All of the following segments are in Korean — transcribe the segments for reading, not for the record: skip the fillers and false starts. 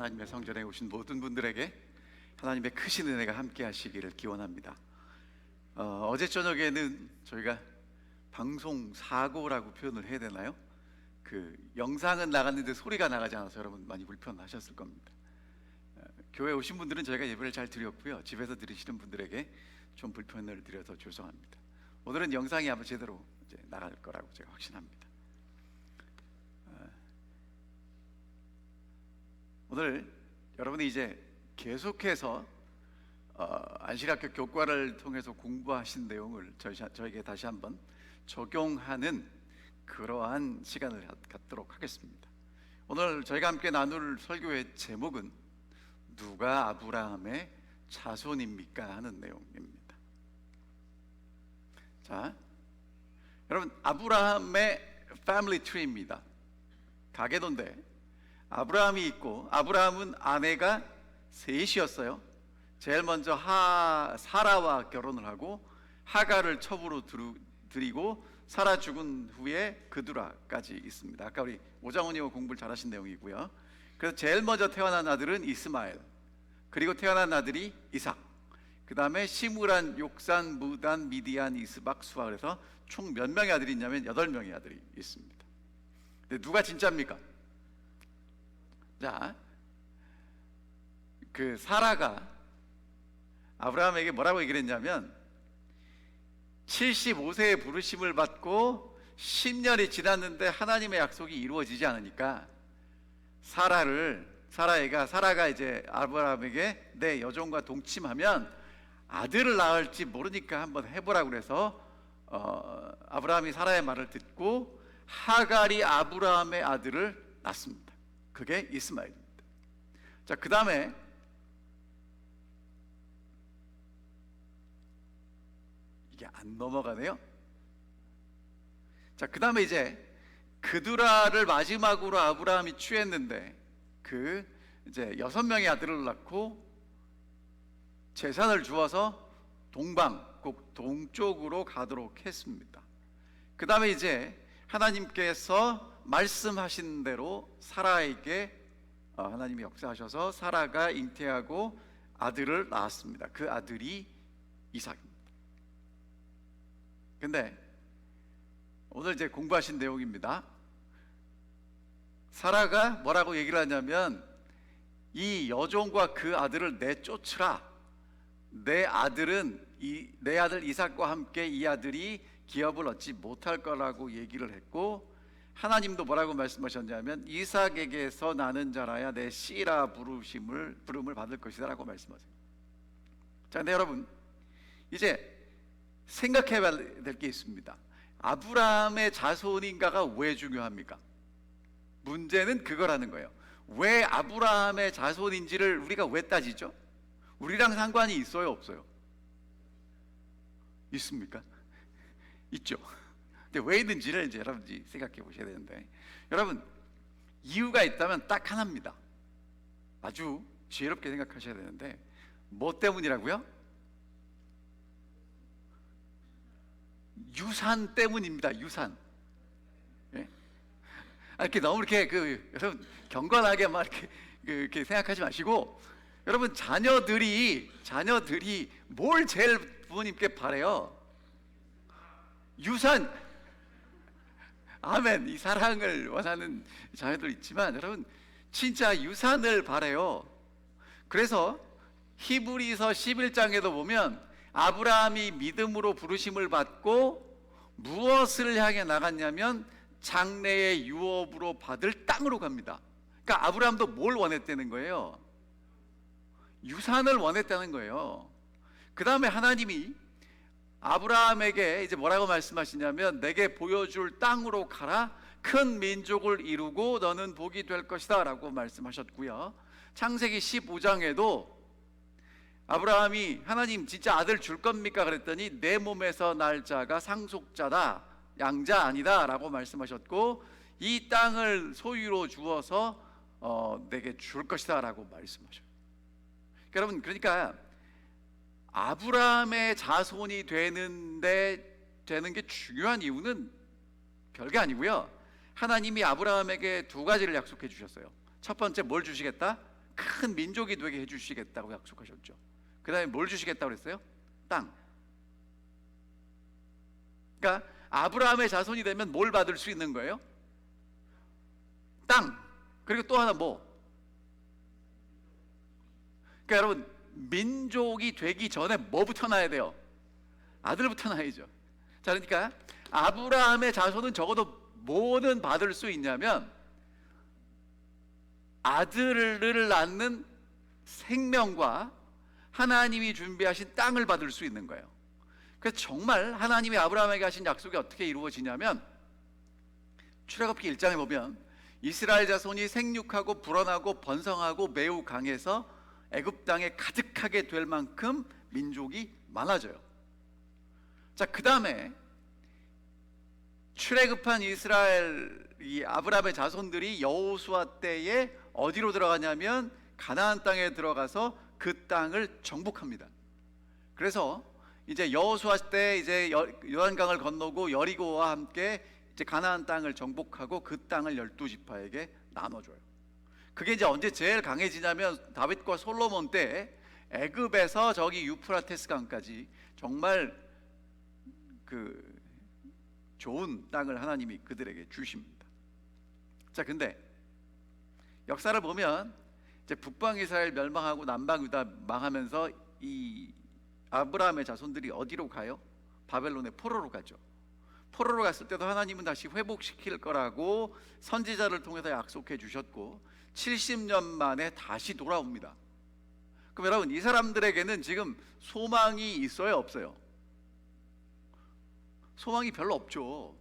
하나님의 성전에 오신 모든 분들에게 하나님의 크신 은혜가 함께 하시기를 기원합니다. 어제 저녁에는 저희가 방송 사고라고 표현을 해야 되나요? 그 영상은 나갔는데 소리가 나가지 않아서 여러분 많이 불편하셨을 겁니다. 교회 오신 분들은 저희가 예배를 잘 드렸고요, 집에서 들으시는 분들에게 좀 불편을 드려서 죄송합니다. 오늘은 영상이 아마 제대로 이제 나갈 거라고 제가 확신합니다. 오늘 여러분이 이제 계속해서 안식학교 교과를 통해서 공부하신 내용을 저에게 다시 한번 적용하는 그러한 시간을 갖도록 하겠습니다. 오늘 저희가 함께 나눌 설교의 제목은 누가 아브라함의 자손입니까? 하는 내용입니다. 자, 여러분, 아브라함의 패밀리 트리입니다. 가계도인데 아브라함이 있고, 아브라함은 아내가 셋이었어요. 제일 먼저 사라와 결혼을 하고 하갈을 첩으로 들이고 사라 죽은 후에 그두라까지 있습니다. 아까 우리 오장훈이가 공부를 잘하신 내용이고요. 그래서 제일 먼저 태어난 아들은 이스마엘, 그리고 태어난 아들이 이삭, 그 다음에 시므란, 욕산, 무단, 미디안, 이스박, 수아. 그래서 총 몇 명의 아들이 있냐면 8명의 아들이 있습니다. 근데 누가 진짜입니까? 자, 그 사라가 아브라함에게 뭐라고 얘기를 했냐면 75세의 부르심을 받고 10년이 지났는데 하나님의 약속이 이루어지지 않으니까 사라가 이제 아브라함에게 내 여종과 동침하면 아들을 낳을지 모르니까 한번 해보라고 그래서 아브라함이 사라의 말을 듣고 하갈이 아브라함의 아들을 낳습니다. 그게 이스마엘입니다. 자, 그 다음에 이게 안 넘어가네요. 자, 그 다음에 이제 그두라를 마지막으로 아브라함이 취했는데 그 이제 6명의 아들을 낳고 재산을 주어서 곧 동쪽으로 가도록 했습니다. 그 다음에 이제 하나님께서 말씀하신 대로 사라에게 하나님이 역사하셔서 사라가 잉태하고 아들을 낳았습니다. 그 아들이 이삭입니다. 근데 오늘 이제 공부하신 내용입니다. 사라가 뭐라고 얘기를 하냐면 이 여종과 그 아들을 내쫓으라. 내 아들 이삭과 함께 이 아들이 기업을 얻지 못할 거라고 얘기를 했고, 하나님도 뭐라고 말씀하셨냐면 이삭에게서 나는 자라야 내 씨라 부름을 받을 것이다 라고 말씀하세요. 자, 근데 여러분 이제 생각해야 될 게 있습니다. 아브라함의 자손인가가 왜 중요합니까? 문제는 그거라는 거예요. 왜 아브라함의 자손인지를 우리가 왜 따지죠? 우리랑 상관이 있어요, 없어요? 있습니까? 있죠. 근데 왜 있는지를 이제 여러분이 생각해 보셔야 되는데, 여러분 이유가 있다면 딱 하나입니다. 아주 지혜롭게 생각하셔야 되는데, 뭐 때문이라고요? 유산 때문입니다. 유산. 예? 이렇게 너무 이렇게 여러분 경건하게 막 이렇게 생각하지 마시고, 여러분 자녀들이 뭘 제일 부모님께 바래요? 유산. 아멘. 이 사랑을 원하는 자녀들 있지만 여러분 진짜 유산을 바래요. 그래서 히브리서 11장에도 보면 아브라함이 믿음으로 부르심을 받고 무엇을 향해 나갔냐면 장래의 유업으로 받을 땅으로 갑니다. 그러니까 아브라함도 뭘 원했다는 거예요? 유산을 원했다는 거예요. 그 다음에 하나님이 아브라함에게 이제 뭐라고 말씀하시냐면 내게 보여줄 땅으로 가라. 큰 민족을 이루고 너는 복이 될 것이다 라고 말씀하셨고요. 창세기 15장에도 아브라함이 하나님 진짜 아들 줄 겁니까? 그랬더니 내 몸에서 날 자가 상속자다, 양자 아니다 라고 말씀하셨고, 이 땅을 소유로 주어서 내게 줄 것이다 라고 말씀하셔요. 여러분, 그러니까 아브라함의 자손이 되는 게 중요한 이유는 별게 아니고요, 하나님이 아브라함에게 두 가지를 약속해 주셨어요. 첫 번째 뭘 주시겠다? 큰 민족이 되게 해주시겠다고 약속하셨죠. 그 다음에 뭘 주시겠다고 그랬어요? 땅. 그러니까 아브라함의 자손이 되면 뭘 받을 수 있는 거예요? 땅. 그리고 또 하나 뭐? 그러니까 여러분, 민족이 되기 전에 뭐부터 나야 돼요? 아들부터 낳아야죠. 자, 그러니까 아브라함의 자손은 적어도 뭐는 받을 수 있냐면 아들을 낳는 생명과 하나님이 준비하신 땅을 받을 수 있는 거예요. 그래서 정말 하나님이 아브라함에게 하신 약속이 어떻게 이루어지냐면 출애굽기 1장에 보면 이스라엘 자손이 생육하고 불어나고 번성하고 매우 강해서 애굽 땅에 가득하게 될 만큼 민족이 많아져요. 자, 그 다음에 출애굽한 이스라엘 이 아브라함의 자손들이 여호수아 때에 어디로 들어가냐면 가나안 땅에 들어가서 그 땅을 정복합니다. 그래서 이제 여호수아 때 이제 요단강을 건너고 여리고와 함께 이제 가나안 땅을 정복하고 그 땅을 12지파에게 나눠줘요. 그게 이제 언제 제일 강해지냐면 다윗과 솔로몬 때 애굽에서 저기 유프라테스 강까지 정말 그 좋은 땅을 하나님이 그들에게 주십니다. 자, 근데 역사를 보면 이제 북방 이스라엘 멸망하고 남방 유다 망하면서 이 아브라함의 자손들이 어디로 가요? 바벨론의 포로로 가죠. 포로로 갔을 때도 하나님은 다시 회복시킬 거라고 선지자를 통해서 약속해 주셨고 70년 만에 다시 돌아옵니다. 그럼 여러분, 이 사람들에게는 지금 소망이 있어요, 없어요? 소망이 별로 없죠.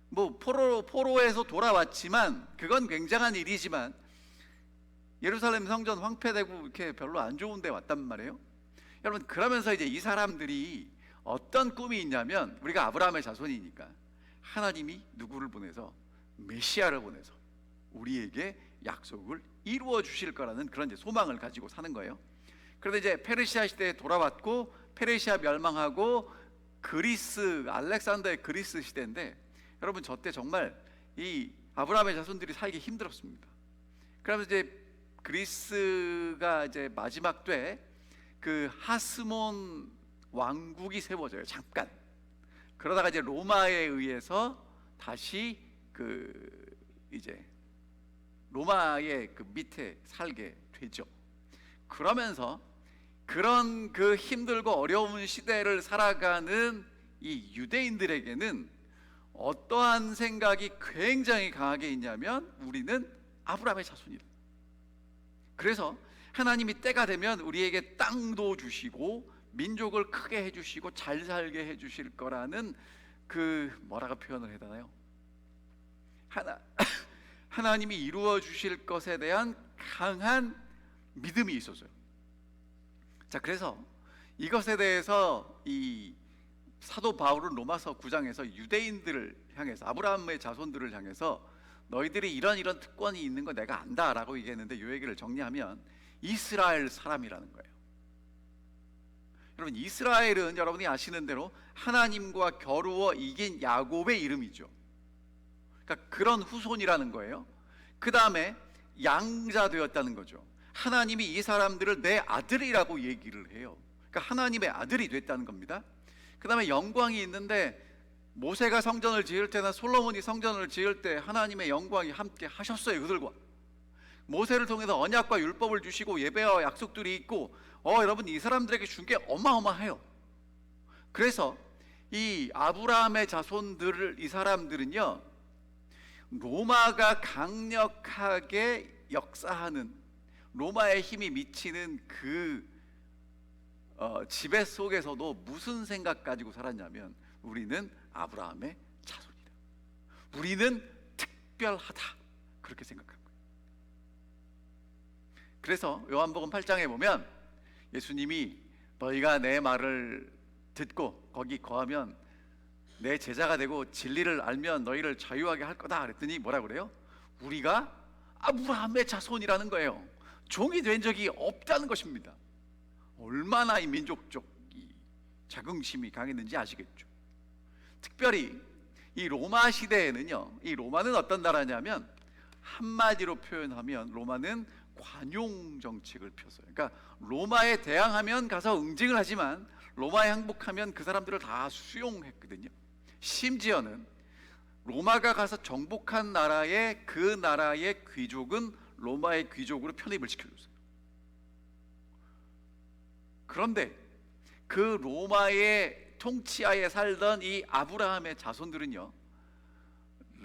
뭐 포로에서 돌아왔지만 그건 굉장한 일이지만 예루살렘 성전 황폐되고 이렇게 별로 안 좋은 데 왔단 말이에요. 여러분, 그러면서 이제 이 사람들이 어떤 꿈이 있냐면 우리가 아브라함의 자손이니까 하나님이 누구를 보내서 메시아를 보내서 우리에게 약속을 이루어 주실 거라는 그런 이제 소망을 가지고 사는 거예요. 그런데 이제 페르시아 시대에 돌아왔고 페르시아 멸망하고 그리스, 알렉산더의 그리스 시대인데 여러분, 저 때 정말 이 아브라함의 자손들이 살기 힘들었습니다. 그러면서 이제 그리스가 이제 마지막 때 그 하스몬 왕국이 세워져요. 잠깐. 그러다가 이제 로마에 의해서 다시 그 이제 로마의 그 밑에 살게 되죠. 그러면서 그런 그 힘들고 어려운 시대를 살아가는 이 유대인들에게는 어떠한 생각이 굉장히 강하게 있냐면 우리는 아브라함의 자손이다. 그래서 하나님이 때가 되면 우리에게 땅도 주시고 민족을 크게 해주시고 잘 살게 해주실 거라는 그 뭐라고 표현을 해야 되나요? 하나님이 이루어 주실 것에 대한 강한 믿음이 있었어요. 자, 그래서 이것에 대해서 이 사도 바울은 로마서 9장에서 유대인들을 향해서 아브라함의 자손들을 향해서 너희들이 이런 특권이 있는 거 내가 안다라고 얘기했는데 이 얘기를 정리하면 이스라엘 사람이라는 거예요. 여러분, 이스라엘은 여러분이 아시는 대로 하나님과 겨루어 이긴 야곱의 이름이죠. 그러니까 그런 후손이라는 거예요. 그 다음에 양자 되었다는 거죠. 하나님이 이 사람들을 내 아들이라고 얘기를 해요. 그러니까 하나님의 아들이 됐다는 겁니다. 그 다음에 영광이 있는데 모세가 성전을 지을 때나 솔로몬이 성전을 지을 때 하나님의 영광이 함께 하셨어요. 그들과 모세를 통해서 언약과 율법을 주시고 예배와 약속들이 있고 여러분, 이 사람들에게 준 게 어마어마해요. 그래서 이 아브라함의 자손들을 이 사람들은요 로마가 강력하게 역사하는 로마의 힘이 미치는 그 지배 속에서도 무슨 생각 가지고 살았냐면 우리는 아브라함의 자손이다. 우리는 특별하다. 그렇게 생각한 거예요. 그래서 요한복음 8장에 보면 예수님이 너희가 내 말을 듣고 거기 거하면 내 제자가 되고 진리를 알면 너희를 자유하게 할 거다 그랬더니 뭐라 그래요? 우리가 아브라함의 자손이라는 거예요. 종이 된 적이 없다는 것입니다. 얼마나 이 민족적 자긍심이 강했는지 아시겠죠? 특별히 이 로마 시대에는요, 이 로마는 어떤 나라냐면 한마디로 표현하면 로마는 관용 정책을 폈어요. 그러니까 로마에 대항하면 가서 응징을 하지만 로마에 항복하면 그 사람들을 다 수용했거든요. 심지어는 로마가 가서 정복한 나라의 그 나라의 귀족은 로마의 귀족으로 편입을 시켜줬어요. 그런데 그 로마의 통치하에 살던 이 아브라함의 자손들은요,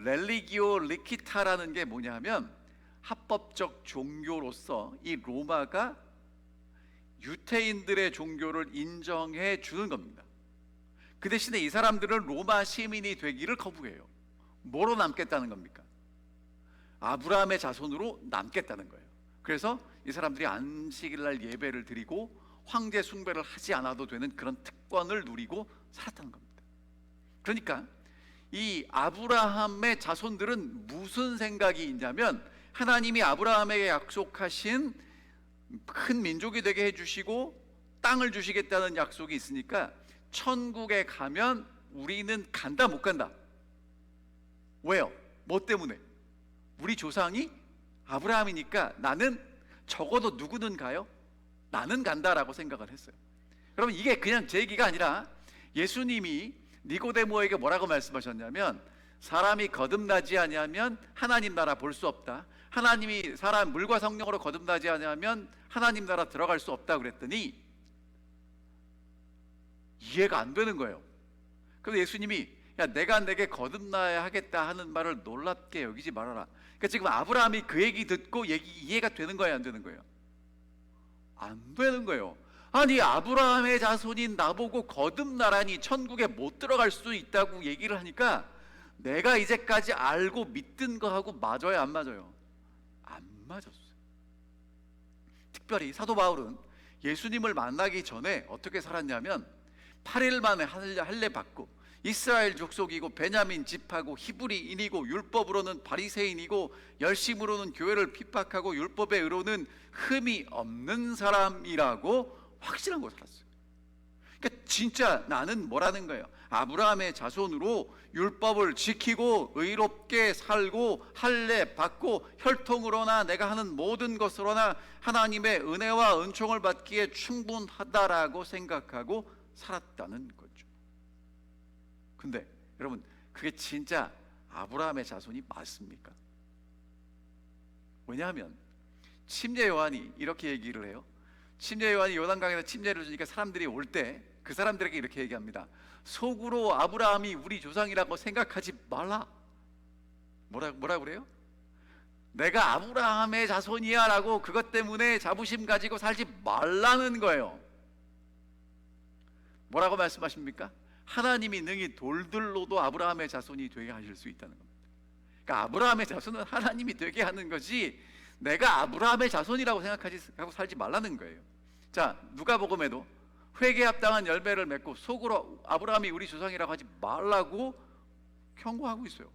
렐리기오 리키타라는 게 뭐냐면 합법적 종교로서 이 로마가 유태인들의 종교를 인정해 주는 겁니다. 그 대신에 이 사람들은 로마 시민이 되기를 거부해요. 뭐로 남겠다는 겁니까? 아브라함의 자손으로 남겠다는 거예요. 그래서 이 사람들이 안식일날 예배를 드리고 황제 숭배를 하지 않아도 되는 그런 특권을 누리고 살았다는 겁니다. 그러니까 이 아브라함의 자손들은 무슨 생각이 있냐면, 하나님이 아브라함에게 약속하신 큰 민족이 되게 해주시고 땅을 주시겠다는 약속이 있으니까 천국에 가면 우리는 간다 못 간다? 왜요? 뭐 때문에? 우리 조상이 아브라함이니까 나는 적어도 누구는 가요? 나는 간다라고 생각을 했어요. 여러분, 이게 그냥 제 얘기가 아니라 예수님이 니고데모에게 뭐라고 말씀하셨냐면, 사람이 거듭나지 아니하면 하나님 나라 볼 수 없다. 하나님이 사람 물과 성령으로 거듭나지 아니하면 하나님 나라 들어갈 수 없다 그랬더니 이해가 안 되는 거예요. 그래서 예수님이, 야, 내가 내게 거듭나야 하겠다 하는 말을 놀랍게 여기지 말아라. 그러니까 지금 아브라함이 그 얘기 듣고 이해가 되는 거예요, 안 되는 거예요? 안 되는 거예요. 아니, 아브라함의 자손인 나보고 거듭나라니 천국에 못 들어갈 수 있다고 얘기를 하니까 내가 이제까지 알고 믿던 거하고 맞아요, 안 맞아요? 안 맞았어요. 특별히 사도 바울은 예수님을 만나기 전에 어떻게 살았냐면 8일 만에 할례 받고 이스라엘 족속이고 베냐민 집하고 히브리인이고 율법으로는 바리새인이고 열심으로는 교회를 핍박하고 율법의 의로는 흠이 없는 사람이라고 확실한 거 살았어요. 그러니까 진짜 나는 뭐라는 거예요? 아브라함의 자손으로 율법을 지키고 의롭게 살고 할례 받고 혈통으로나 내가 하는 모든 것으로나 하나님의 은혜와 은총을 받기에 충분하다라고 생각하고 살았다는 거죠. 근데 여러분, 그게 진짜 아브라함의 자손이 맞습니까? 왜냐하면 침례 요한이 이렇게 얘기를 해요. 침례 요한이 요단강에서 침례를 주니까 사람들이 올 때 그 사람들에게 이렇게 얘기합니다. 속으로 아브라함이 우리 조상이라고 생각하지 말라. 뭐라 그래요? 내가 아브라함의 자손이야 라고 그것 때문에 자부심 가지고 살지 말라는 거예요. 뭐라고 말씀하십니까? 하나님이 능히 돌들로도 아브라함의 자손이 되게 하실 수 있다는 겁니다. 그러니까 아브라함의 자손은 하나님이 되게 하는 거지 내가 아브라함의 자손이라고 생각하고 살지 말라는 거예요. 자, 누가복음에도 회개에 합당한 열매를 맺고 속으로 아브라함이 우리 조상이라고 하지 말라고 경고하고 있어요.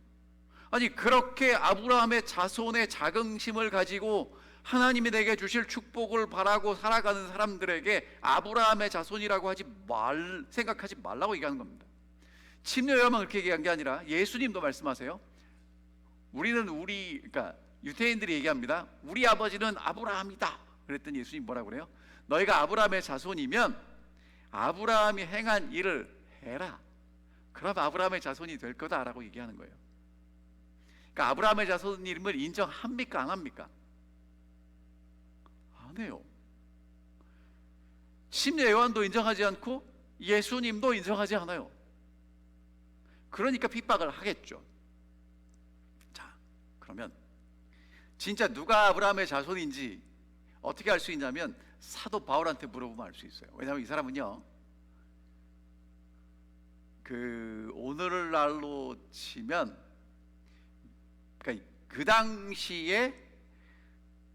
아니, 그렇게 아브라함의 자손의 자긍심을 가지고 하나님이 내게 주실 축복을 바라고 살아가는 사람들에게 아브라함의 자손이라고 생각하지 말라고 얘기하는 겁니다. 침례 요한만 그렇게 얘기한 게 아니라 예수님도 말씀하세요. 그러니까 유태인들이 얘기합니다. 우리 아버지는 아브라함이다. 그랬더니 예수님 뭐라고 그래요? 너희가 아브라함의 자손이면 아브라함이 행한 일을 해라. 그럼 아브라함의 자손이 될 거다라고 얘기하는 거예요. 그러니까 아브라함의 자손임을 인정합니까? 안 합니까? 안 해요. 침례 요한도 인정하지 않고 예수님도 인정하지 않아요. 그러니까 핍박을 하겠죠. 자, 그러면 진짜 누가 아브라함의 자손인지 어떻게 알 수 있냐면 사도 바울한테 물어보면 알 수 있어요. 왜냐하면 이 사람은요, 오늘날로 치면 그러니까 그 당시에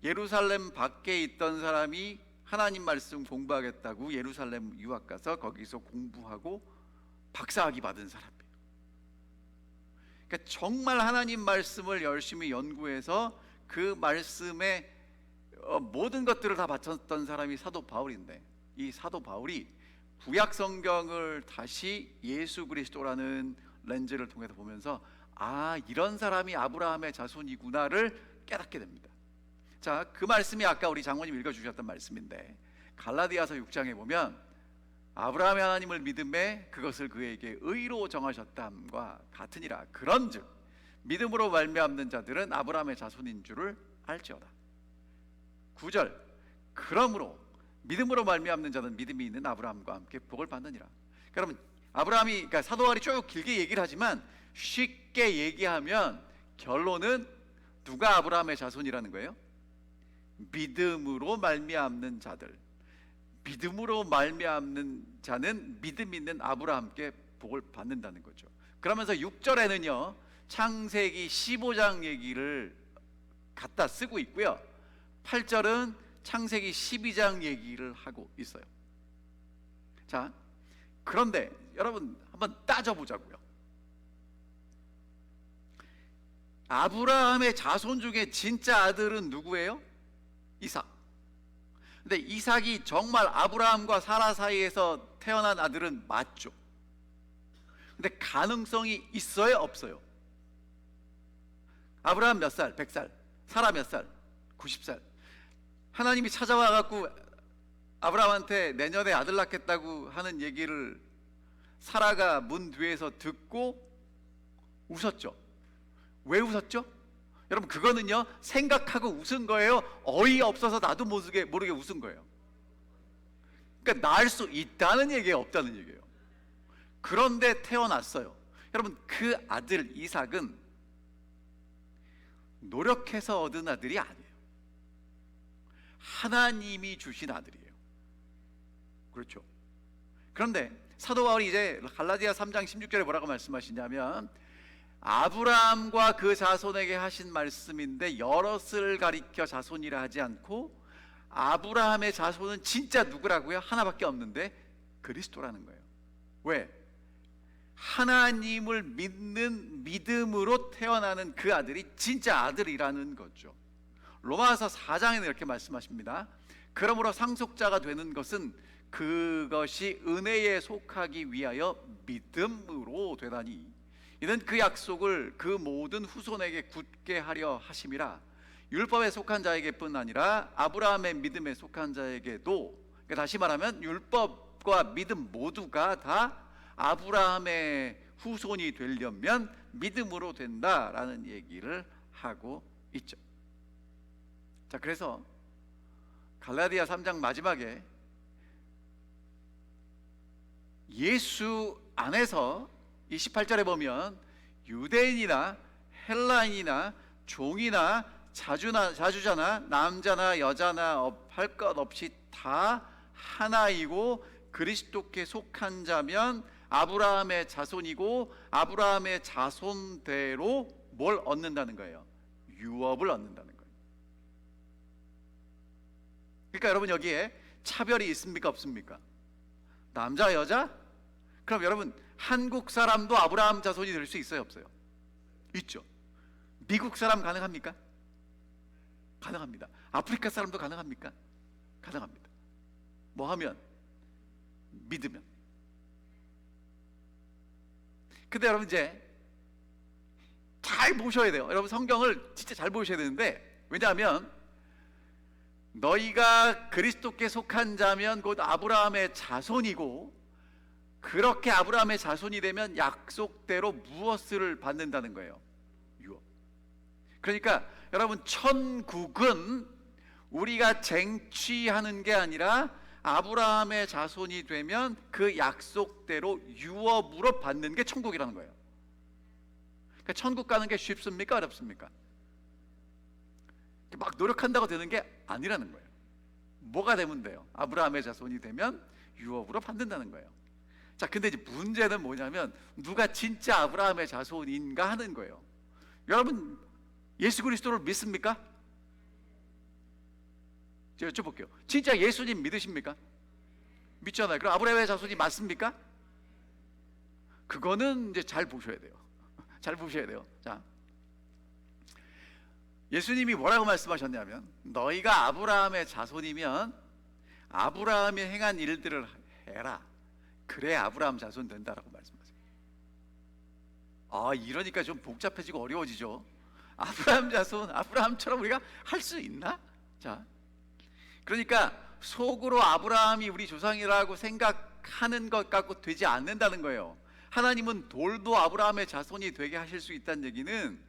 예루살렘 밖에 있던 사람이 하나님 말씀 공부하겠다고 예루살렘 유학 가서 거기서 공부하고 박사학위 받은 사람이에요. 그러니까 정말 하나님 말씀을 열심히 연구해서 그 말씀에 모든 것들을 다 바쳤던 사람이 사도 바울인데, 이 사도 바울이 구약 성경을 다시 예수 그리스도라는 렌즈를 통해서 보면서 이런 사람이 아브라함의 자손이구나를 깨닫게 됩니다. 자, 그 말씀이 아까 우리 장모님 읽어주셨던 말씀인데, 갈라디아서 6장에 보면 아브라함이 하나님을 믿음에 그것을 그에게 의로 정하셨다함과 같으니라. 그런즉 믿음으로 말미암는 자들은 아브라함의 자손인 줄을 알지어다. 9절, 그러므로 믿음으로 말미암는 자는 믿음이 있는 아브라함과 함께 복을 받느니라. 그러면 아브라함이, 그러니까 사도 바울이 쭉 길게 얘기를 하지만 쉽게 얘기하면 결론은 누가 아브라함의 자손이라는 거예요? 믿음으로 말미암는 자들. 믿음으로 말미암는 자는 믿음 있는 아브라함께 복을 받는다는 거죠. 그러면서 6절에는요 창세기 15장 얘기를 갖다 쓰고 있고요, 8절은 창세기 12장 얘기를 하고 있어요. 자, 그런데 여러분 한번 따져보자고요. 아브라함의 자손 중에 진짜 아들은 누구예요? 이삭. 근데 이삭이 정말 아브라함과 사라 사이에서 태어난 아들은 맞죠. 근데 가능성이 있어요, 없어요? 아브라함 몇 살? 100살. 사라 몇 살? 90살. 하나님이 찾아와 갖고 아브라함한테 내년에 아들 낳겠다고 하는 얘기를 사라가 문 뒤에서 듣고 웃었죠. 왜 웃었죠? 여러분 그거는요 생각하고 웃은 거예요? 어이없어서 나도 모르게 웃은 거예요? 그러니까 낳을 수 있다는 얘기예요, 없다는 얘기예요? 그런데 태어났어요. 여러분 그 아들 이삭은 노력해서 얻은 아들이 아니에요. 하나님이 주신 아들이에요. 그렇죠? 그런데 사도 바울이 이제 갈라디아 3장 16절에 뭐라고 말씀하시냐면, 아브라함과 그 자손에게 하신 말씀인데 여럿을 가리켜 자손이라 하지 않고 아브라함의 자손은 진짜 누구라고요? 하나밖에 없는데 그리스도라는 거예요. 왜? 하나님을 믿는 믿음으로 태어나는 그 아들이 진짜 아들이라는 거죠. 로마서 4장에는 이렇게 말씀하십니다. 그러므로 상속자가 되는 것은 그것이 은혜에 속하기 위하여 믿음으로 되다니, 이는 그 약속을 그 모든 후손에게 굳게 하려 하심이라. 율법에 속한 자에게뿐 아니라 아브라함의 믿음에 속한 자에게도, 그러니까 다시 말하면 율법과 믿음 모두가 다 아브라함의 후손이 되려면 믿음으로 된다라는 얘기를 하고 있죠. 자, 그래서 갈라디아 3장 마지막에 예수 안에서 28절에 보면 유대인이나 헬라인이나 종이나 자주자나 남자나 여자나 할 것 없이 다 하나이고 그리스도께 속한 자면 아브라함의 자손이고 아브라함의 자손대로 뭘 얻는다는 거예요? 유업을 얻는다는 거예요. 그러니까 여러분 여기에 차별이 있습니까, 없습니까? 남자 여자? 그럼 여러분 한국 사람도 아브라함 자손이 될 수 있어요, 없어요? 있죠. 미국 사람 가능합니까? 가능합니다. 아프리카 사람도 가능합니까? 가능합니다. 뭐 하면? 믿으면. 근데 여러분 이제 잘 보셔야 돼요. 여러분 성경을 진짜 잘 보셔야 되는데, 왜냐하면 너희가 그리스도께 속한 자면 곧 아브라함의 자손이고, 그렇게 아브라함의 자손이 되면 약속대로 무엇을 받는다는 거예요? 유업. 그러니까 여러분 천국은 우리가 쟁취하는 게 아니라 아브라함의 자손이 되면 그 약속대로 유업으로 받는 게 천국이라는 거예요. 그러니까 천국 가는 게 쉽습니까, 어렵습니까? 막 노력한다고 되는 게 아니라는 거예요. 뭐가 되면 돼요? 아브라함의 자손이 되면 유업으로 받는다는 거예요. 자, 근데 이제 문제는 뭐냐면 누가 진짜 아브라함의 자손인가 하는 거예요. 여러분 예수 그리스도를 믿습니까? 제가 여쭤볼게요. 진짜 예수님 믿으십니까? 믿잖아요. 그럼 아브라함의 자손이 맞습니까? 그거는 이제 잘 보셔야 돼요. 잘 보셔야 돼요. 자, 예수님이 뭐라고 말씀하셨냐면, 너희가 아브라함의 자손이면 아브라함이 행한 일들을 해라. 그래 아브라함 자손 된다라고 말씀하세요. 아, 이러니까 좀 복잡해지고 어려워지죠. 아브라함 자손, 아브라함처럼 우리가 할 수 있나? 자, 그러니까 속으로 아브라함이 우리 조상이라고 생각하는 것 갖고 되지 않는다는 거예요. 하나님은 돌도 아브라함의 자손이 되게 하실 수 있다는 얘기는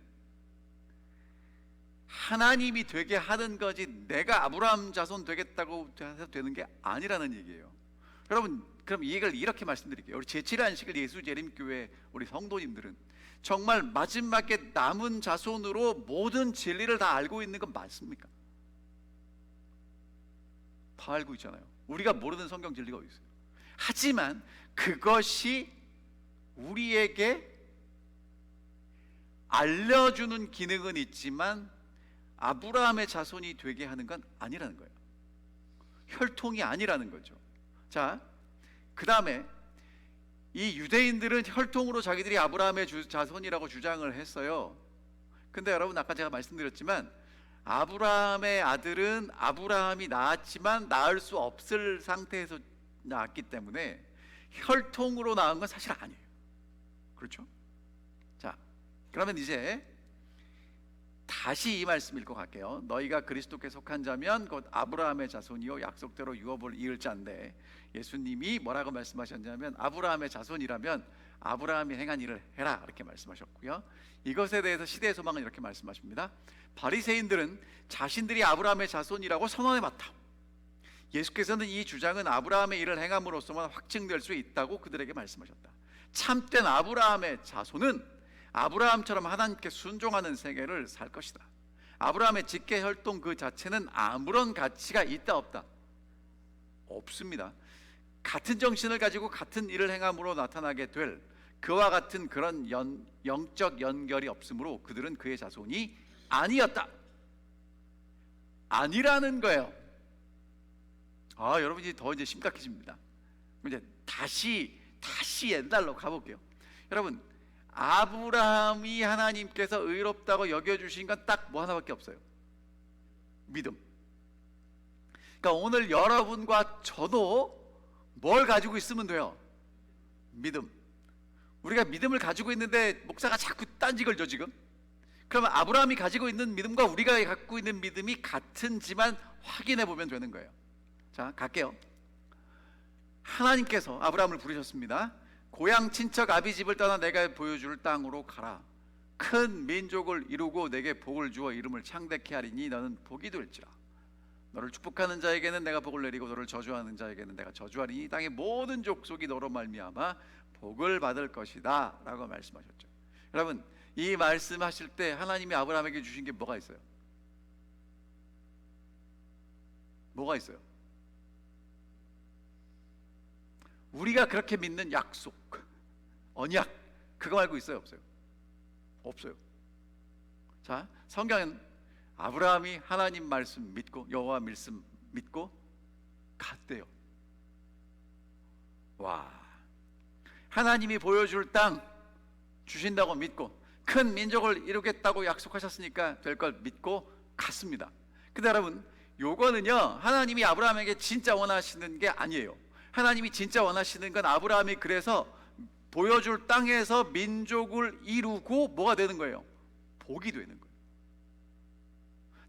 하나님이 되게 하는 거지 내가 아브라함 자손 되겠다고 해서 되는 게 아니라는 얘기예요. 여러분, 그럼 이 얘기를 이렇게 말씀드릴게요. 우리 제7안식일 예수재림교회 우리 성도님들은 정말 마지막에 남은 자손으로 모든 진리를 다 알고 있는 건 맞습니까? 다 알고 있잖아요. 우리가 모르는 성경 진리가 어디 있어요? 하지만 그것이 우리에게 알려주는 기능은 있지만 아브라함의 자손이 되게 하는 건 아니라는 거예요. 혈통이 아니라는 거죠. 자, 그 다음에 이 유대인들은 혈통으로 자기들이 아브라함의 자손이라고 주장을 했어요. 근데 여러분, 아까 제가 말씀드렸지만 아브라함의 아들은 아브라함이 낳았지만 낳을 수 없을 상태에서 낳았기 때문에 혈통으로 낳은 건 사실 아니에요. 그렇죠? 자, 그러면 이제 다시 이 말씀 읽고 갈게요. 너희가 그리스도께 속한 자면 곧 아브라함의 자손이요 약속대로 유업을 이을 자인데, 예수님이 뭐라고 말씀하셨냐면 아브라함의 자손이라면 아브라함이 행한 일을 해라, 이렇게 말씀하셨고요. 이것에 대해서 시대의 소망은 이렇게 말씀하십니다. 바리새인들은 자신들이 아브라함의 자손이라고 선언해 봤다. 예수께서는 이 주장은 아브라함의 일을 행함으로써만 확증될 수 있다고 그들에게 말씀하셨다. 참된 아브라함의 자손은 아브라함처럼 하나님께 순종하는 세계를 살 것이다. 아브라함의 직계 혈통 그 자체는 아무런 가치가 있다 없다? 없습니다. 같은 정신을 가지고 같은 일을 행함으로 나타나게 될 그와 같은 그런 영적 연결이 없으므로 그들은 그의 자손이 아니었다. 아니라는 거예요. 여러분이 더 이제 심각해집니다. 이제 다시 옛날로 가볼게요. 여러분, 아브라함이 하나님께서 의롭다고 여겨주신 건 딱 뭐 하나밖에 없어요. 믿음. 그러니까 오늘 여러분과 저도 뭘 가지고 있으면 돼요? 믿음. 우리가 믿음을 가지고 있는데 목사가 자꾸 딴지 걸죠 지금? 그러면 아브라함이 가지고 있는 믿음과 우리가 갖고 있는 믿음이 같은지만 확인해 보면 되는 거예요. 자, 갈게요. 하나님께서 아브라함을 부르셨습니다. 고향 친척 아비집을 떠나 내가 보여줄 땅으로 가라. 큰 민족을 이루고 내게 복을 주어 이름을 창대케 하리니 너는 복이 될지라. 너를 축복하는 자에게는 내가 복을 내리고 너를 저주하는 자에게는 내가 저주하리니 이 땅의 모든 족속이 너로 말미암아 복을 받을 것이다 라고 말씀하셨죠. 여러분, 이 말씀하실 때 하나님이 아브라함에게 주신 게 뭐가 있어요? 뭐가 있어요? 우리가 그렇게 믿는 약속, 언약, 그거 말고 있어요 없어요? 없어요. 자, 성경은 아브라함이 하나님 말씀 믿고 여호와 말씀 믿고 갔대요. 와, 하나님이 보여줄 땅 주신다고 믿고 큰 민족을 이루겠다고 약속하셨으니까 될 걸 믿고 갔습니다. 근데 여러분, 요거는요 하나님이 아브라함에게 진짜 원하시는 게 아니에요. 하나님이 진짜 원하시는 건 아브라함이 그래서 보여줄 땅에서 민족을 이루고 뭐가 되는 거예요? 복이 되는 거예요.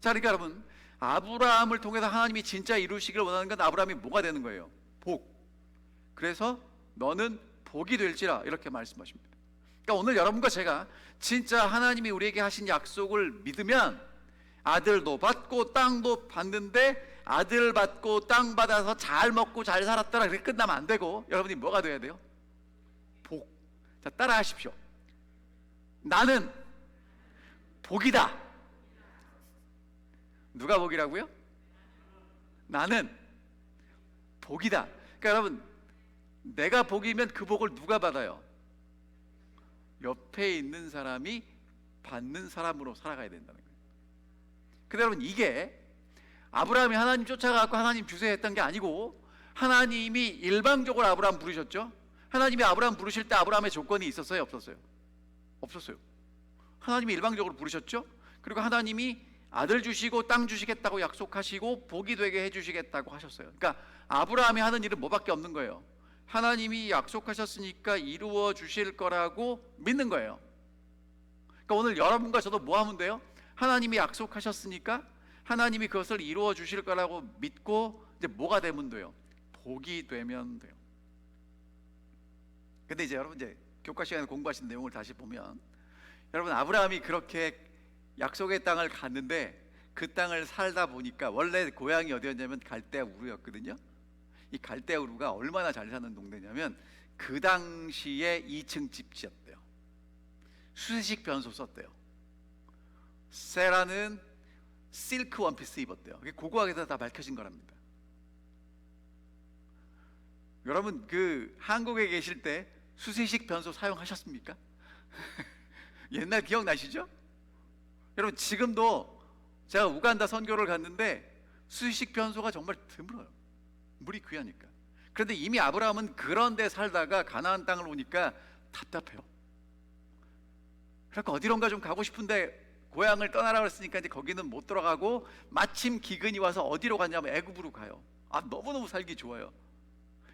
자, 그러니까 여러분, 아브라함을 통해서 하나님이 진짜 이루시기를 원하는 건 아브라함이 뭐가 되는 거예요? 복. 그래서 너는 복이 될지라 이렇게 말씀하십니다. 그러니까 오늘 여러분과 제가 진짜 하나님이 우리에게 하신 약속을 믿으면 아들도 받고 땅도 받는데, 아들 받고 땅 받아서 잘 먹고 잘 살았더라 그렇게 끝나면 안 되고, 여러분이 뭐가 돼야 돼요? 복. 자, 따라 하십시오. 나는 복이다. 누가 복이라고요? 나는 복이다. 그러니까 여러분, 내가 복이면 그 복을 누가 받아요? 옆에 있는 사람이 받는 사람으로 살아가야 된다는 거예요. 근데 여러분, 이게 아브라함이 하나님 쫓아가고 하나님 주세요 했던 게 아니고, 하나님이 일방적으로 아브라함 부르셨죠. 하나님이 아브라함 부르실 때 아브라함의 조건이 있었어요 없었어요? 없었어요. 하나님이 일방적으로 부르셨죠. 그리고 하나님이 아들 주시고 땅 주시겠다고 약속하시고 복이 되게 해주시겠다고 하셨어요. 그러니까 아브라함이 하는 일은 뭐밖에 없는 거예요. 하나님이 약속하셨으니까 이루어 주실 거라고 믿는 거예요. 그러니까 오늘 여러분과 저도 뭐 하면 돼요? 하나님이 약속하셨으니까 하나님이 그것을 이루어 주실 거라고 믿고 이제 뭐가 되면 돼요? 복이 되면 돼요. 근데 이제 여러분 이제 교과 시간에 공부하신 내용을 다시 보면, 여러분 아브라함이 그렇게 약속의 땅을 갔는데 그 땅을 살다 보니까, 원래 고향이 어디였냐면 갈대아 우르였거든요. 이 갈대아 우르가 얼마나 잘 사는 동네냐면 그 당시에 2층 집 지었대요. 수세식 변소 썼대요. 세라는 실크 원피스 입었대요. 그게 고고학에서 다 밝혀진 거랍니다. 여러분 그 한국에 계실 때 수세식 변소 사용하셨습니까? 옛날 기억나시죠? 여러분 지금도 제가 우간다 선교를 갔는데 수세식 변소가 정말 드물어요. 물이 귀하니까. 그런데 이미 아브라함은 그런 데 살다가 가나안 땅을 오니까 답답해요. 그러니까 어디론가 좀 가고 싶은데 고향을 떠나라고 했으니까 이제 거기는 못 들어가고, 마침 기근이 와서 어디로 갔냐면 애굽으로 가요. 너무너무 살기 좋아요.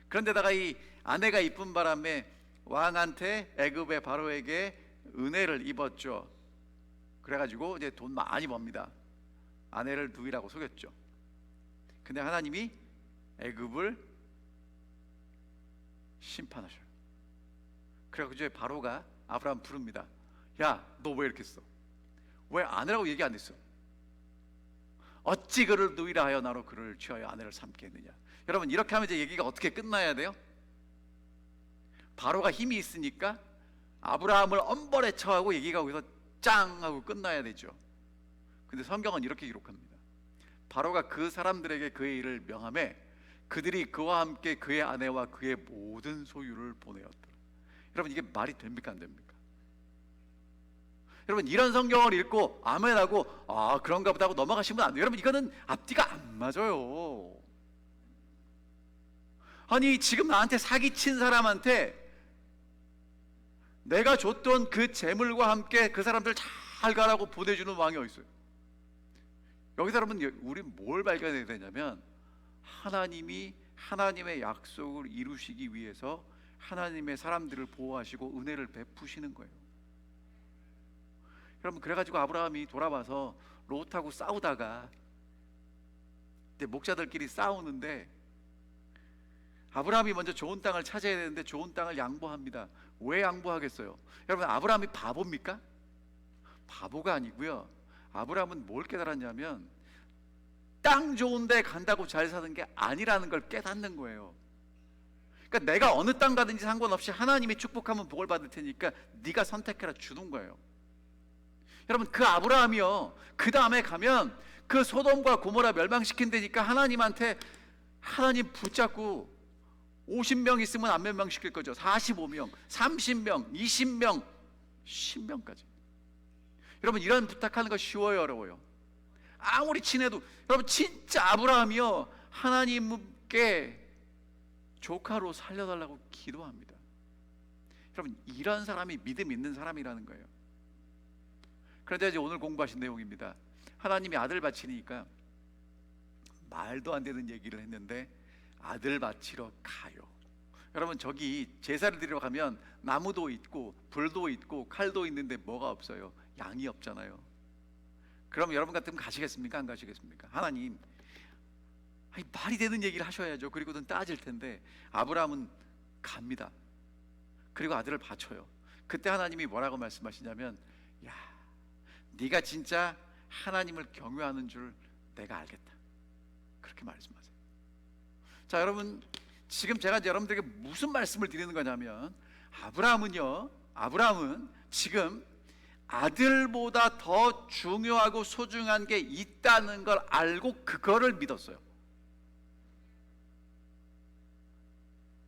그런데다가 이 아내가 이쁜 바람에 왕한테, 애굽의 바로에게 은혜를 입었죠. 그래가지고 이제 돈 많이 법니다. 아내를 누이라고 속였죠. 근데 하나님이 애굽을 심판하셔요. 그래서 그제 바로가 아브라함 부릅니다. 야, 너 왜 이렇게 했어? 왜 아내라고 얘기 안 했어? 어찌 그를 누이라 하여 나로 그를 취하여 아내를 삼게 했느냐. 여러분 이렇게 하면 이제 얘기가 어떻게 끝나야 돼요? 바로가 힘이 있으니까 아브라함을 엄벌에 처하고 얘기가 거기서 짱 하고 끝나야 되죠. 근데 성경은 이렇게 기록합니다. 바로가 그 사람들에게 그의 일을 명함에 그들이 그와 함께 그의 아내와 그의 모든 소유를 보내었더라. 여러분 이게 말이 됩니까 안 됩니까? 여러분 이런 성경을 읽고 아멘하고 그런가 보다 하고 넘어가시면 안 돼요. 여러분 이거는 앞뒤가 안 맞아요. 아니 지금 나한테 사기친 사람한테 내가 줬던 그 재물과 함께 그 사람들 잘 가라고 보내주는 왕이 어디 있어요? 여기서 여러분 우리 뭘 발견해야 되냐면, 하나님이 하나님의 약속을 이루시기 위해서 하나님의 사람들을 보호하시고 은혜를 베푸시는 거예요. 여러분 그래가지고 아브라함이 돌아와서 롯하고 싸우다가 목자들끼리 싸우는데 아브라함이 먼저 좋은 땅을 찾아야 되는데 좋은 땅을 양보합니다. 왜 양보하겠어요? 여러분 아브라함이 바보입니까? 바보가 아니고요. 아브라함은 뭘 깨달았냐면 땅 좋은 데 간다고 잘 사는 게 아니라는 걸 깨닫는 거예요. 그러니까 내가 어느 땅 가든지 상관없이 하나님이 축복하면 복을 받을 테니까 네가 선택해라 주는 거예요. 여러분 그 아브라함이요, 그 다음에 가면 그 소돔과 고모라 멸망시킨다니까 하나님한테 하나님 붙잡고 50명 있으면 안 멸망시킬 거죠. 45명, 30명, 20명, 10명까지. 여러분 이런 부탁하는 거 쉬워요 어려워요? 아무리 친해도. 여러분 진짜 아브라함이요 하나님께 조카로 살려달라고 기도합니다. 여러분 이런 사람이 믿음 있는 사람이라는 거예요. 그런데 이제 오늘 공부하신 내용입니다. 하나님이 아들 바치니까 말도 안 되는 얘기를 했는데 아들 바치러 가요. 여러분 저기 제사를 드리러 가면 나무도 있고 불도 있고 칼도 있는데 뭐가 없어요? 양이 없잖아요. 그럼 여러분 같으면 가시겠습니까? 안 가시겠습니까? 하나님 말이 되는 얘기를 하셔야죠. 그리고는 따질 텐데 아브라함은 갑니다. 그리고 아들을 바쳐요. 그때 하나님이 뭐라고 말씀하시냐면, 야, 네가 진짜 하나님을 경외하는 줄 내가 알겠다. 그렇게 말씀하세요. 자 여러분 지금 제가 이제 여러분들에게 무슨 말씀을 드리는 거냐면, 아브라함은 지금 아들보다 더 중요하고 소중한 게 있다는 걸 알고 그거를 믿었어요.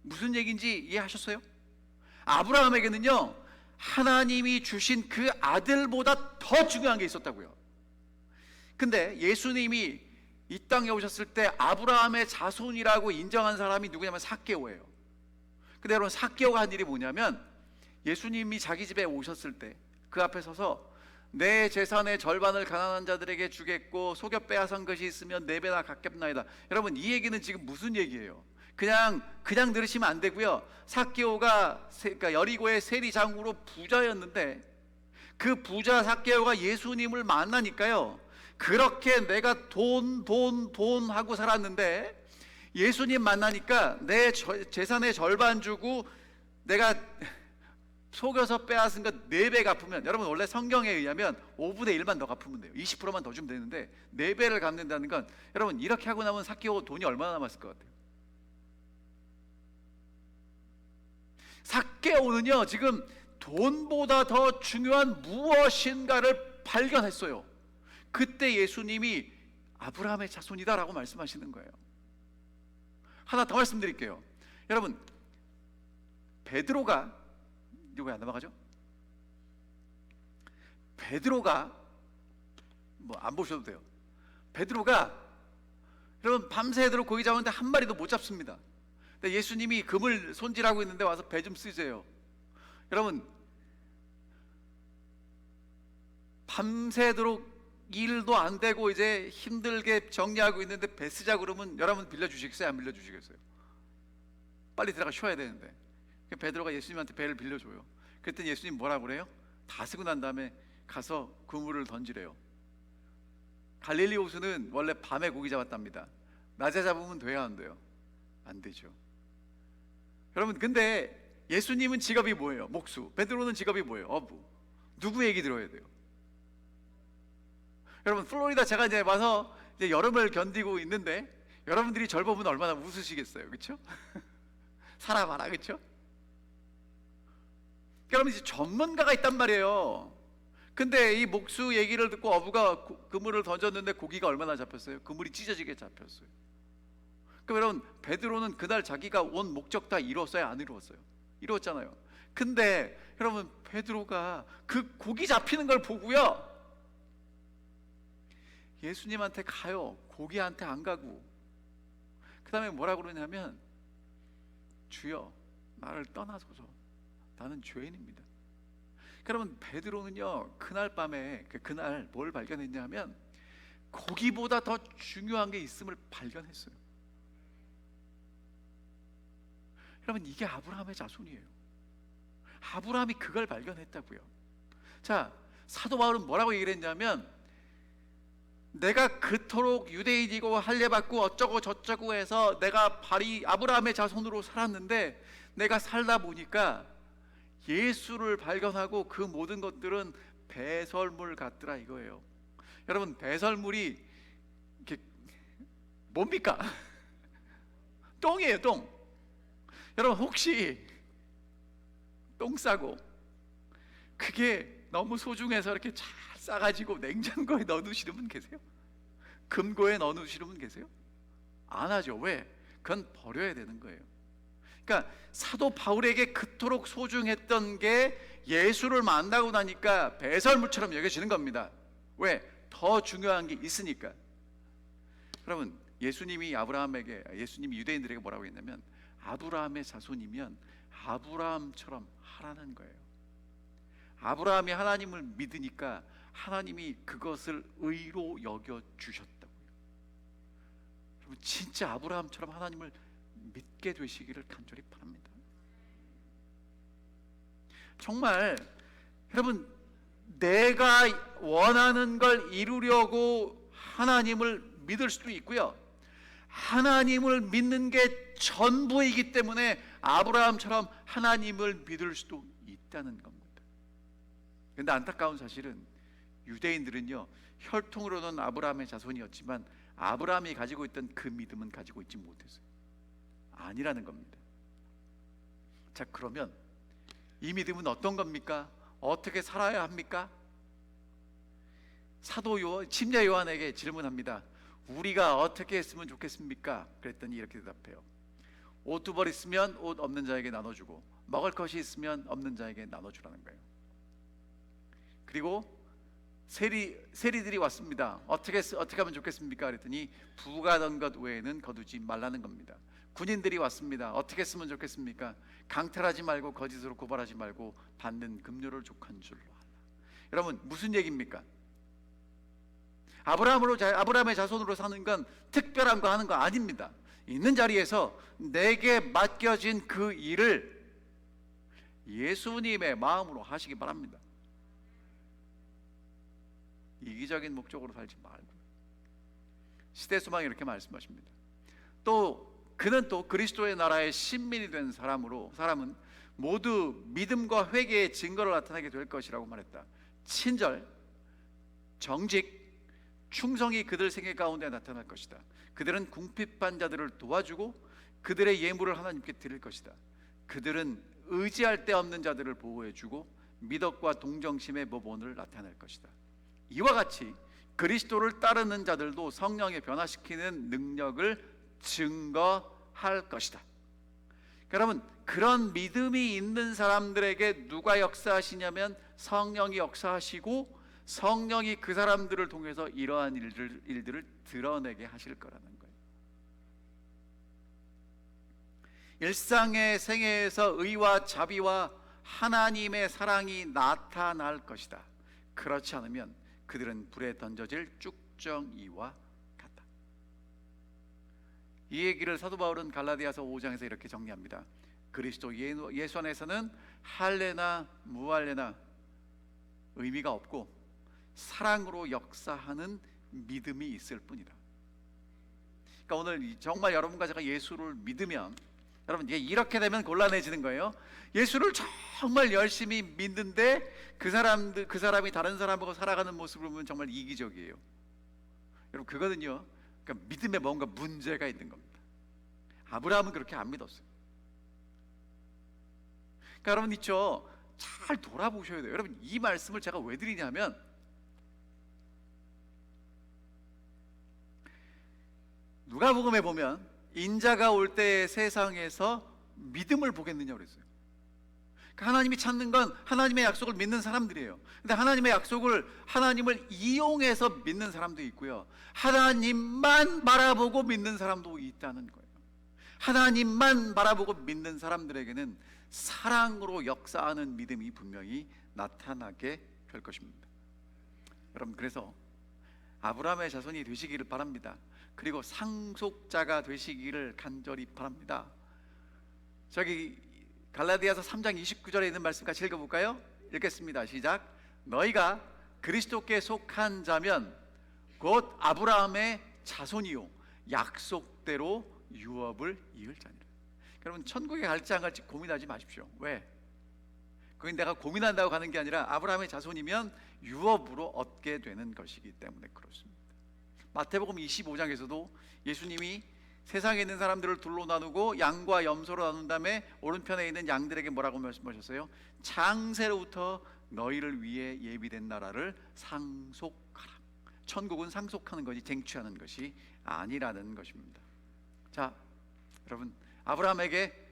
무슨 얘기인지 이해하셨어요? 아브라함에게는요 하나님이 주신 그 아들보다 더 중요한 게 있었다고요. 근데 예수님이 이 땅에 오셨을 때 아브라함의 자손이라고 인정한 사람이 누구냐면 삭개오예요. 근데 여러분 삭개오가 한 일이 뭐냐면, 예수님이 자기 집에 오셨을 때 그 앞에 서서 내 재산의 절반을 가난한 자들에게 주겠고 속여 빼앗은 것이 있으면 4배나 갚겠나이다. 여러분 이 얘기는 지금 무슨 얘기예요? 그냥 들으시면 안 되고요. 삭개오가 그러니까 여리고의 세리장으로 부자였는데 그 부자 삭개오가 예수님을 만나니까요 그렇게 내가 돈 하고 살았는데 예수님 만나니까 내 재산의 절반 주고 내가 속여서 빼앗은 것 4배 갚으면, 여러분 원래 성경에 의하면 5분의 1만 더 갚으면 돼요. 20%만 더 주면 되는데 4배를 갚는다는 건, 여러분 이렇게 하고 나면 삭개오 돈이 얼마나 남았을 것 같아요? 삭개오는요 지금 돈보다 더 중요한 무엇인가를 발견했어요. 그때 예수님이 아브라함의 자손이다라고 말씀하시는 거예요. 하나 더 말씀드릴게요. 여러분, 베드로가, 이거 왜 안 넘어가죠? 베드로가 뭐 안 보셔도 돼요. 베드로가 여러분 밤새도록 고기 잡았는데 한 마리도 못 잡습니다. 근데 예수님이 그물 손질하고 있는데 와서 배 좀 쓰세요. 여러분 밤새도록 일도 안 되고 이제 힘들게 정리하고 있는데 배 쓰자 그러면 여러분 빌려주시겠어요? 안 빌려주시겠어요? 빨리 들어가 쉬어야 되는데. 베드로가 예수님한테 배를 빌려줘요. 그랬더니 예수님 뭐라고 그래요? 다 쓰고 난 다음에 가서 그물을 던지래요. 갈릴리 호수는 원래 밤에 고기 잡았답니다. 낮에 잡으면 돼야 안 돼요? 안 되죠. 여러분 근데 예수님은 직업이 뭐예요? 목수. 베드로는 직업이 뭐예요? 어부. 누구 얘기 들어야 돼요? 여러분 플로리다 제가 이제 와서 이제 여름을 견디고 있는데 여러분들이 절 보면 얼마나 웃으시겠어요, 그렇죠? 살아봐라, 그렇죠? 여러분 이제 전문가가 있단 말이에요. 근데 이 목수 얘기를 듣고 어부가 그물을 던졌는데 고기가 얼마나 잡혔어요? 그물이 찢어지게 잡혔어요. 그럼 여러분 베드로는 그날 자기가 온 목적 다 이루었어요, 안 이루었어요? 이루었잖아요. 근데 여러분 베드로가 그 고기 잡히는 걸 보고요 예수님한테 가요. 고기한테 안 가고. 그 다음에 뭐라고 그러냐면, 주여 나를 떠나소서, 나는 죄인입니다. 그러면 베드로는요 그날 밤에 그날 뭘 발견했냐면 고기보다 더 중요한 게 있음을 발견했어요. 여러분 이게 아브라함의 자손이에요. 아브라함이 그걸 발견했다고요. 자, 사도 바울은 뭐라고 얘기를 했냐면, 내가 그토록 유대인이고 할례받고 어쩌고 저쩌고 해서 내가 아브라함의 자손으로 살았는데 내가 살다 보니까 예수를 발견하고 그 모든 것들은 배설물 같더라 이거예요. 여러분 배설물이 이렇게 뭡니까? 똥이에요, 똥. 여러분 혹시 똥 싸고 그게 너무 소중해서 이렇게 잘 싸가지고 냉장고에 넣어두시는 분 계세요? 금고에 넣어두시는 분 계세요? 안 하죠. 왜? 그건 버려야 되는 거예요. 그러니까 사도 바울에게 그토록 소중했던 게 예수를 만나고 나니까 배설물처럼 여겨지는 겁니다. 왜? 더 중요한 게 있으니까. 여러분 예수님이 유대인들에게 뭐라고 했냐면, 아브라함의 자손이면 아브라함처럼 하라는 거예요. 아브라함이 하나님을 믿으니까 하나님이 그것을 의로 여겨 주셨다고요. 여러분 진짜 아브라함처럼 하나님을 믿게 되시기를 간절히 바랍니다. 정말 여러분 내가 원하는 걸 이루려고 하나님을 믿을 수도 있고요, 하나님을 믿는 게 전부이기 때문에 아브라함처럼 하나님을 믿을 수도 있다는 겁니다. 그런데 안타까운 사실은 유대인들은요 혈통으로는 아브라함의 자손이었지만 아브라함이 가지고 있던 그 믿음은 가지고 있지 못했어요. 아니라는 겁니다. 자, 그러면 이 믿음은 어떤 겁니까? 어떻게 살아야 합니까? 침례 요한에게 질문합니다. 우리가 어떻게 했으면 좋겠습니까? 그랬더니 이렇게 대답해요. 옷 2벌 있으면 옷 없는 자에게 나눠주고, 먹을 것이 있으면 없는 자에게 나눠주라는 거예요. 그리고 세리들이 왔습니다. 어떻게 하면 좋겠습니까? 그랬더니 부가던 것 외에는 거두지 말라는 겁니다. 군인들이 왔습니다. 어떻게 했으면 좋겠습니까? 강탈하지 말고 거짓으로 고발하지 말고 받는 급료를 족한 줄로 하라. 여러분 무슨 얘기입니까? 아브라함의 자손으로 사는 건 특별한 거 하는 거 아닙니다. 있는 자리에서 내게 맡겨진 그 일을 예수님의 마음으로 하시기 바랍니다. 이기적인 목적으로 살지 말고. 시대 소망이 이렇게 말씀하십니다. 또 그는 또 그리스도의 나라의 신민이 된 사람은 모두 믿음과 회개의 증거를 나타내게 될 것이라고 말했다. 친절, 정직, 충성이 그들 생애 가운데 나타날 것이다. 그들은 궁핍한 자들을 도와주고 그들의 예물을 하나님께 드릴 것이다. 그들은 의지할 데 없는 자들을 보호해주고 미덕과 동정심의 모본을 나타낼 것이다. 이와 같이 그리스도를 따르는 자들도 성령의 변화시키는 능력을 증거할 것이다. 여러분, 그런 믿음이 있는 사람들에게 누가 역사하시냐면 성령이 역사하시고 성령이 그 사람들을 통해서 이러한 일들을 드러내게 하실 거라는 거예요. 일상의 생애에서 의와 자비와 하나님의 사랑이 나타날 것이다. 그렇지 않으면 그들은 불에 던져질 쭉정이와 같다. 이 얘기를 사도 바울은 갈라디아서 5장에서 이렇게 정리합니다. 그리스도 예수 안에서는 할례나 무할례나 의미가 없고 사랑으로 역사하는 믿음이 있을 뿐이다. 그러니까 오늘 정말 여러분과 제가 예수를 믿으면, 여러분 이렇게 되면 곤란해지는 거예요. 예수를 정말 열심히 믿는데 그 사람이 다른 사람하고 살아가는 모습을 보면 정말 이기적이에요. 여러분 그거는요, 그러니까 믿음에 뭔가 문제가 있는 겁니다. 아브라함은 그렇게 안 믿었어요. 그러니까 여러분 있죠, 잘 돌아보셔야 돼요. 여러분 이 말씀을 제가 왜 드리냐면, 누가복음에 보면 인자가 올 때 세상에서 믿음을 보겠느냐 그랬어요. 그러니까 하나님이 찾는 건 하나님의 약속을 믿는 사람들이에요. 근데 하나님의 약속을 하나님을 이용해서 믿는 사람도 있고요, 하나님만 바라보고 믿는 사람도 있다는 거예요. 하나님만 바라보고 믿는 사람들에게는 사랑으로 역사하는 믿음이 분명히 나타나게 될 것입니다. 여러분 그래서 아브라함의 자손이 되시기를 바랍니다. 그리고 상속자가 되시기를 간절히 바랍니다. 저기 갈라디아서 3장 29절에 있는 말씀 같이 읽어볼까요? 읽겠습니다. 시작. 너희가 그리스도께 속한 자면 곧 아브라함의 자손이요 약속대로 유업을 이을 자니라. 여러분 천국에 갈지 안 갈지 고민하지 마십시오. 왜? 그건 내가 고민한다고 가는 게 아니라 아브라함의 자손이면 유업으로 얻게 되는 것이기 때문에 그렇습니다. 마태복음 25장에서도 예수님이 세상에 있는 사람들을 둘로 나누고 양과 염소로 나눈 다음에 오른편에 있는 양들에게 뭐라고 말씀하셨어요? 창세로부터 너희를 위해 예비된 나라를 상속하라. 천국은 상속하는 것이 쟁취하는 것이 아니라는 것입니다. 자, 여러분 아브라함에게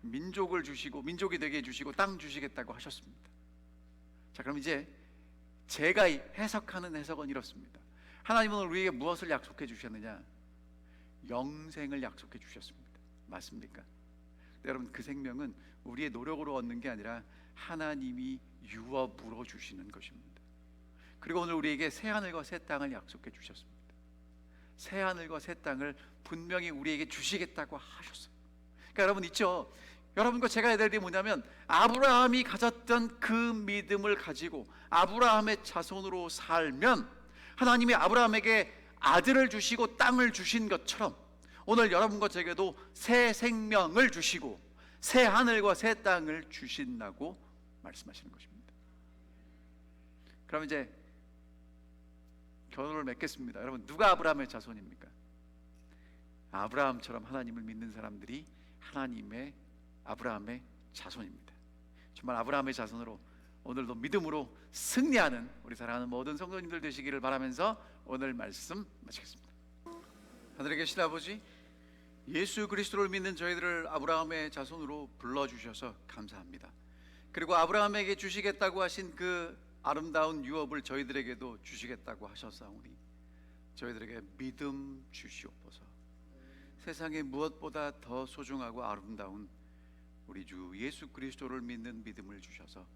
민족을 주시고 민족이 되게 해주시고 땅 주시겠다고 하셨습니다. 자, 그럼 이제 제가 해석하는 해석은 이렇습니다. 하나님은 우리에게 무엇을 약속해 주셨느냐? 영생을 약속해 주셨습니다. 맞습니까? 여러분 그 생명은 우리의 노력으로 얻는 게 아니라 하나님이 유업으로 주시는 것입니다. 그리고 오늘 우리에게 새 하늘과 새 땅을 약속해 주셨습니다. 새 하늘과 새 땅을 분명히 우리에게 주시겠다고 하셨어요. 그러니까 여러분 있죠, 여러분과 제가 해야 될 일이 뭐냐면 아브라함이 가졌던 그 믿음을 가지고 아브라함의 자손으로 살면 하나님이 아브라함에게 아들을 주시고 땅을 주신 것처럼 오늘 여러분과 제게도 새 생명을 주시고 새 하늘과 새 땅을 주신다고 말씀하시는 것입니다. 그럼 이제 결론을 맺겠습니다. 여러분 누가 아브라함의 자손입니까? 아브라함처럼 하나님을 믿는 사람들이 아브라함의 자손입니다. 정말 아브라함의 자손으로 오늘도 믿음으로 승리하는 우리 사랑하는 모든 성도님들 되시기를 바라면서 오늘 말씀 마치겠습니다. 하늘에 계신 아버지, 예수 그리스도를 믿는 저희들을 아브라함의 자손으로 불러주셔서 감사합니다. 그리고 아브라함에게 주시겠다고 하신 그 아름다운 유업을 저희들에게도 주시겠다고 하셨사오니 저희들에게 믿음 주시옵소서. 세상에 무엇보다 더 소중하고 아름다운 우리 주 예수 그리스도를 믿는 믿음을 주셔서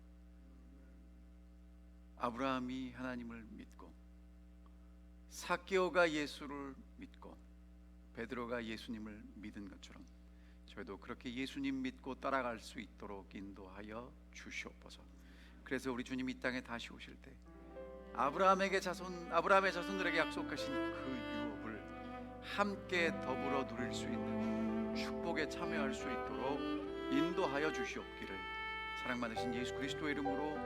아브라함이 하나님을 믿고 삭개오가 예수를 믿고 베드로가 예수님을 믿은 것처럼 저희도 그렇게 예수님 믿고 따라갈 수 있도록 인도하여 주시옵소서. 그래서 우리 주님 이 땅에 다시 오실 때 아브라함의 자손들에게 약속하신 그 유업을 함께 더불어 누릴 수 있는 축복에 참여할 수 있도록 인도하여 주시옵기를 사랑 많으신 예수 그리스도의 이름으로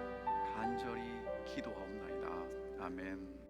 간절히 기도하옵나이다. 아멘.